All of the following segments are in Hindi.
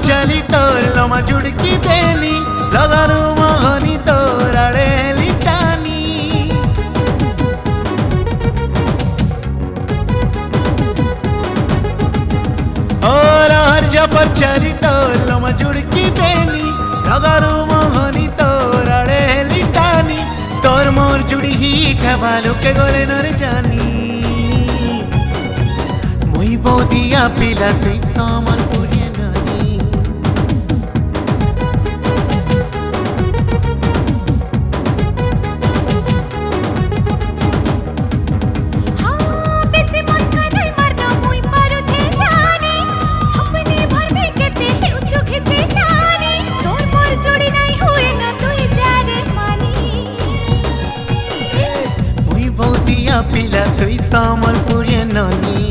चली तोर लमा जुड़की बेनी लगारू मोहनी तोर आड़े लिटानी और हर जपर चली तोर लमा जुड़की बेनी लगारू मोहनी तोर आड़े लिटानी तोर मोर जुड़ी ही ठबालू के गोले नर जानी मुई बोदिया पिला तुई संबलपुरिया नानी पिला तुई संबलपुरिया नानी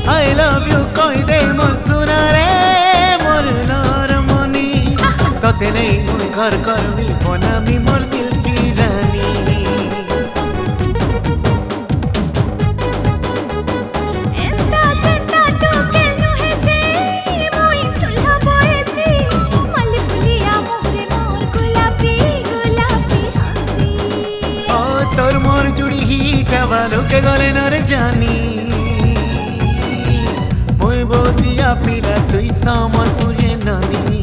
I love you koi de mor Suna re mor naramoni tote nahi mui ghar karmi bonami mor dil ki rani enta senta toke nuhe se mui sulha boesi mali puliya mohre mor gulabi gulabi hasi o tor mor judi hi kavalo ke gole nar jani बोदिया पिला तुई संबलपुरिया नानी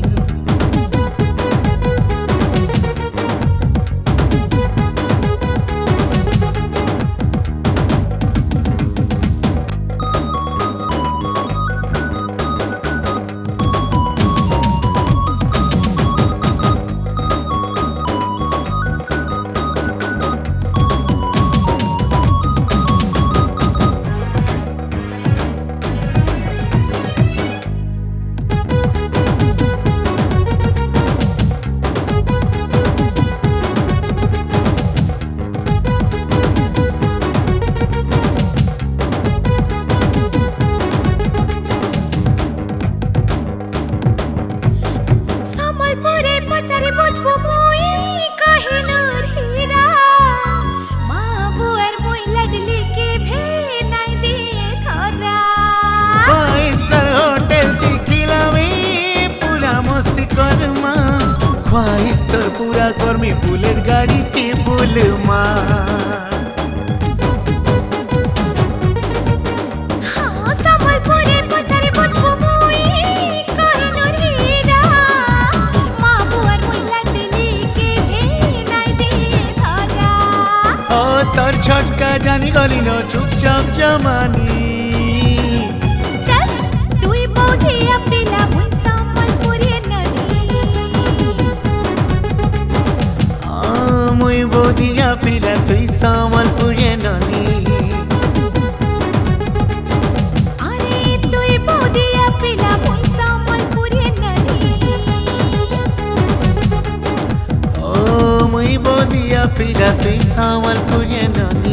ख्वाहिश तोर पूरा कर्मी बुलेट गाड़ी ते बोल हाँ संबलपुरे पचारे बजबो मुई कहिनर हीरा माँ बुआर मुइला दिली के भे नाई दिए धरा ओ तोर छटका जानी गली न चुपचाप जमानी चल तुई बोधिया पिला मुई मुई बोदिया पिला तुई संबलपुरिया नानी अरे तुई बोदिया पिला मुई संबलपुरिया नानी ओ मुई बोदिया पिला तुई संबलपुरिया नानी